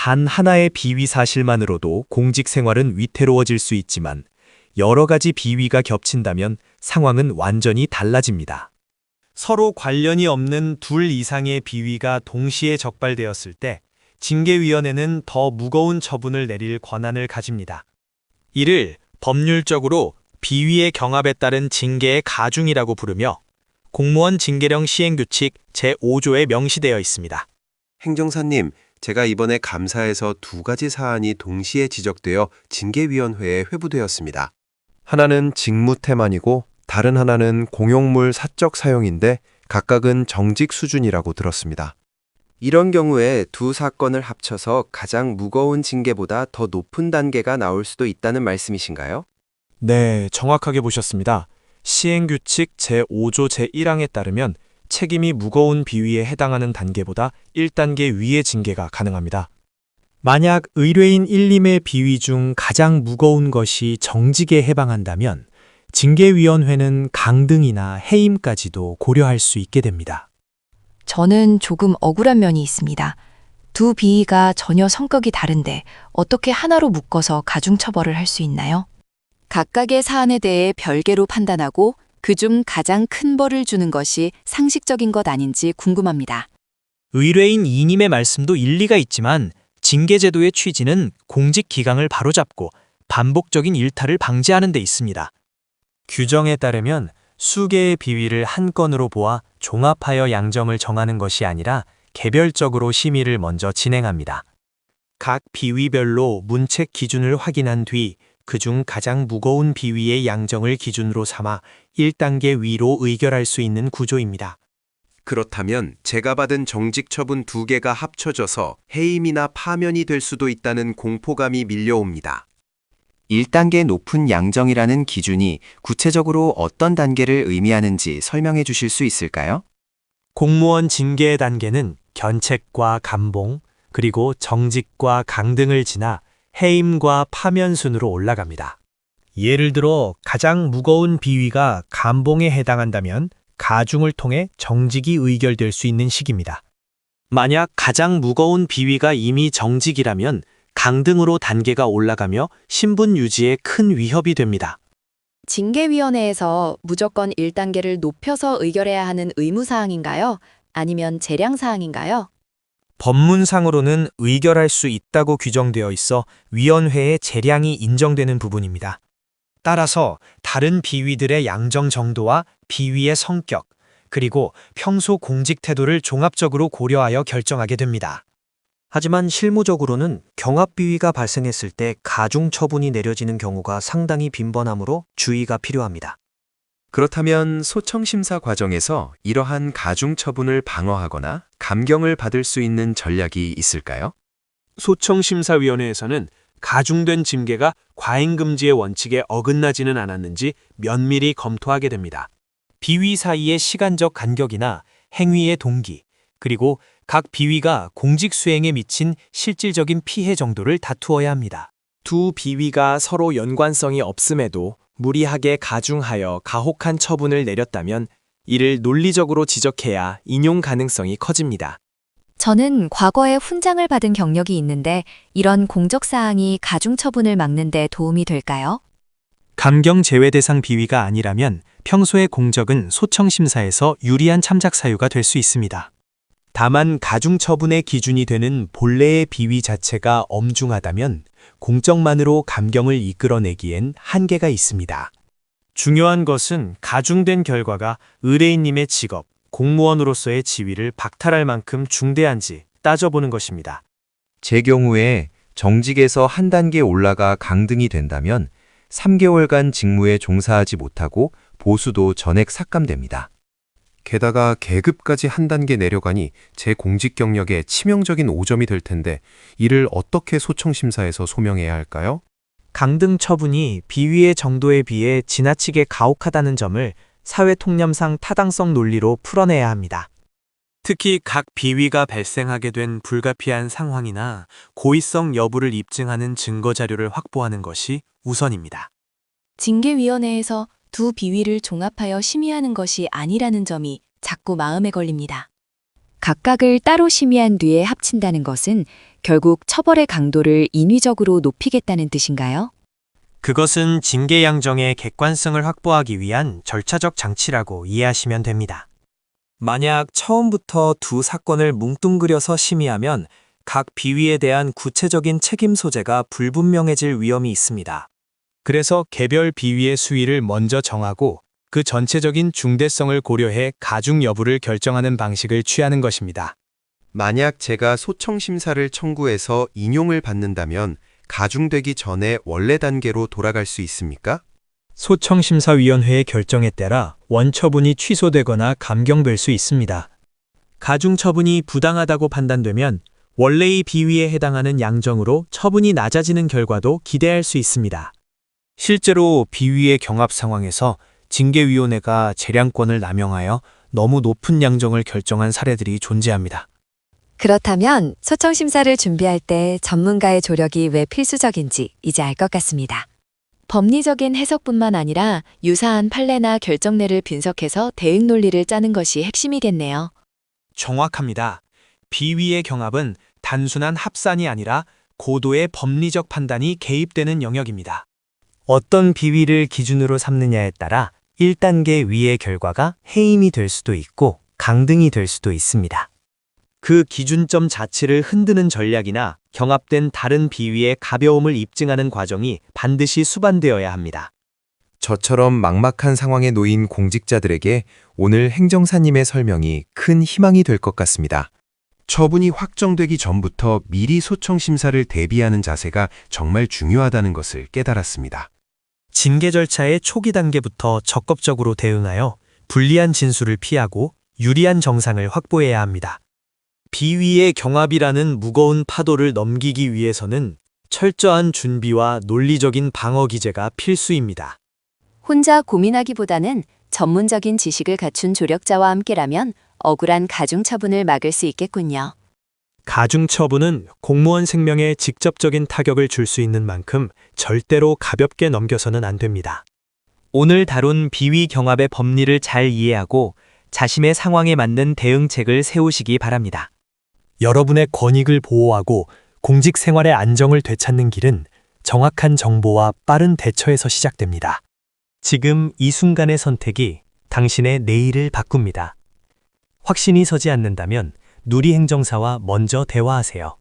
단 하나의 비위 사실만으로도 공직 생활은 위태로워질 수 있지만 여러 가지 비위가 겹친다면 상황은 완전히 달라집니다. 서로 관련이 없는 둘 이상의 비위가 동시에 적발되었을 때 징계위원회는 더 무거운 처분을 내릴 권한을 가집니다. 이를 법률적으로 비위의 경합에 따른 징계의 가중이라고 부르며 공무원 징계령 시행규칙 제5조에 명시되어 있습니다. 행정사님, 제가 이번에 감사에서 두 가지 사안이 동시에 지적되어 징계위원회에 회부되었습니다. 하나는 직무 태만이고 다른 하나는 공용물 사적 사용인데 각각은 정직 수준이라고 들었습니다. 이런 경우에 두 사건을 합쳐서 가장 무거운 징계보다 더 높은 단계가 나올 수도 있다는 말씀이신가요? 네, 정확하게 보셨습니다. 시행규칙 제5조 제1항에 따르면 책임이 무거운 비위에 해당하는 단계보다 1단계 위의 징계가 가능합니다. 만약 의뢰인 1, 2의 비위 중 가장 무거운 것이 정직에 해당한다면 징계위원회는 강등이나 해임까지도 고려할 수 있게 됩니다. 저는 조금 억울한 면이 있습니다. 두 비위가 전혀 성격이 다른데 어떻게 하나로 묶어서 가중처벌을 할 수 있나요? 각각의 사안에 대해 별개로 판단하고 그중 가장 큰 벌을 주는 것이 상식적인 것 아닌지 궁금합니다. 의뢰인 2님의 말씀도 일리가 있지만 징계제도의 취지는 공직 기강을 바로잡고 반복적인 일탈을 방지하는 데 있습니다. 규정에 따르면 수개의 비위를 한 건으로 보아 종합하여 양점을 정하는 것이 아니라 개별적으로 심의를 먼저 진행합니다. 각 비위별로 문책 기준을 확인한 뒤 그중 가장 무거운 비위의 양정을 기준으로 삼아 1단계 위로 의결할 수 있는 구조입니다. 그렇다면 제가 받은 정직 처분 두 개가 합쳐져서 해임이나 파면이 될 수도 있다는 공포감이 밀려옵니다. 1단계 높은 양정이라는 기준이 구체적으로 어떤 단계를 의미하는지 설명해 주실 수 있을까요? 공무원 징계의 단계는 견책과 감봉, 그리고 정직과 강등을 지나 해임과 파면 순으로 올라갑니다. 예를 들어 가장 무거운 비위가 감봉에 해당한다면 가중을 통해 정직이 의결될 수 있는 시기입니다. 만약 가장 무거운 비위가 이미 정직이라면 강등으로 단계가 올라가며 신분 유지에 큰 위협이 됩니다. 징계위원회에서 무조건 1단계를 높여서 의결해야 하는 의무사항인가요? 아니면 재량사항인가요? 법문상으로는 의결할 수 있다고 규정되어 있어 위원회의 재량이 인정되는 부분입니다. 따라서 다른 비위들의 양정 정도와 비위의 성격, 그리고 평소 공직 태도를 종합적으로 고려하여 결정하게 됩니다. 하지만 실무적으로는 경합 비위가 발생했을 때 가중 처분이 내려지는 경우가 상당히 빈번하므로 주의가 필요합니다. 그렇다면 소청심사 과정에서 이러한 가중 처분을 방어하거나 감경을 받을 수 있는 전략이 있을까요? 소청심사위원회에서는 가중된 징계가 과잉금지의 원칙에 어긋나지는 않았는지 면밀히 검토하게 됩니다. 비위 사이의 시간적 간격이나 행위의 동기, 그리고 각 비위가 공직 수행에 미친 실질적인 피해 정도를 다투어야 합니다. 두 비위가 서로 연관성이 없음에도 무리하게 가중하여 가혹한 처분을 내렸다면 이를 논리적으로 지적해야 인용 가능성이 커집니다. 저는 과거에 훈장을 받은 경력이 있는데 이런 공적사항이 가중처분을 막는 데 도움이 될까요? 감경 제외 대상 비위가 아니라면 평소의 공적은 소청심사에서 유리한 참작 사유가 될 수 있습니다. 다만 가중처분의 기준이 되는 본래의 비위 자체가 엄중하다면 공적만으로 감경을 이끌어내기엔 한계가 있습니다. 중요한 것은 가중된 결과가 의뢰인님의 직업, 공무원으로서의 지위를 박탈할 만큼 중대한지 따져보는 것입니다. 제 경우에 정직에서 한 단계 올라가 강등이 된다면 3개월간 직무에 종사하지 못하고 보수도 전액 삭감됩니다. 게다가 계급까지 한 단계 내려가니 제 공직 경력에 치명적인 오점이 될 텐데 이를 어떻게 소청심사에서 소명해야 할까요? 강등 처분이 비위의 정도에 비해 지나치게 가혹하다는 점을 사회통념상 타당성 논리로 풀어내야 합니다. 특히 각 비위가 발생하게 된 불가피한 상황이나 고의성 여부를 입증하는 증거 자료를 확보하는 것이 우선입니다. 징계위원회에서 두 비위를 종합하여 심의하는 것이 아니라는 점이 자꾸 마음에 걸립니다. 각각을 따로 심의한 뒤에 합친다는 것은 결국 처벌의 강도를 인위적으로 높이겠다는 뜻인가요? 그것은 징계 양정의 객관성을 확보하기 위한 절차적 장치라고 이해하시면 됩니다. 만약 처음부터 두 사건을 뭉뚱그려서 심의하면 각 비위에 대한 구체적인 책임 소재가 불분명해질 위험이 있습니다. 그래서 개별 비위의 수위를 먼저 정하고 그 전체적인 중대성을 고려해 가중 여부를 결정하는 방식을 취하는 것입니다. 만약 제가 소청 심사를 청구해서 인용을 받는다면 가중되기 전에 원래 단계로 돌아갈 수 있습니까? 소청심사위원회의 결정에 따라 원처분이 취소되거나 감경될 수 있습니다. 가중처분이 부당하다고 판단되면 원래의 비위에 해당하는 양정으로 처분이 낮아지는 결과도 기대할 수 있습니다. 실제로 비위의 경합 상황에서 징계위원회가 재량권을 남용하여 너무 높은 양정을 결정한 사례들이 존재합니다. 그렇다면 소청 심사를 준비할 때 전문가의 조력이 왜 필수적인지 이제 알 것 같습니다. 법리적인 해석뿐만 아니라 유사한 판례나 결정례를 분석해서 대응 논리를 짜는 것이 핵심이겠네요. 정확합니다. 비위의 경합은 단순한 합산이 아니라 고도의 법리적 판단이 개입되는 영역입니다. 어떤 비위를 기준으로 삼느냐에 따라 1단계 위의 결과가 해임이 될 수도 있고 강등이 될 수도 있습니다. 그 기준점 자체를 흔드는 전략이나 경합된 다른 비위의 가벼움을 입증하는 과정이 반드시 수반되어야 합니다. 저처럼 막막한 상황에 놓인 공직자들에게 오늘 행정사님의 설명이 큰 희망이 될 것 같습니다. 처분이 확정되기 전부터 미리 소청 심사를 대비하는 자세가 정말 중요하다는 것을 깨달았습니다. 징계 절차의 초기 단계부터 적극적으로 대응하여 불리한 진술을 피하고 유리한 정상을 확보해야 합니다. 비위의 경합이라는 무거운 파도를 넘기기 위해서는 철저한 준비와 논리적인 방어 기제가 필수입니다. 혼자 고민하기보다는 전문적인 지식을 갖춘 조력자와 함께라면 억울한 가중처분을 막을 수 있겠군요. 가중처분은 공무원 생명에 직접적인 타격을 줄 수 있는 만큼 절대로 가볍게 넘겨서는 안 됩니다. 오늘 다룬 비위 경합의 법리를 잘 이해하고 자신의 상황에 맞는 대응책을 세우시기 바랍니다. 여러분의 권익을 보호하고 공직 생활의 안정을 되찾는 길은 정확한 정보와 빠른 대처에서 시작됩니다. 지금 이 순간의 선택이 당신의 내일을 바꿉니다. 확신이 서지 않는다면 누리행정사와 먼저 대화하세요.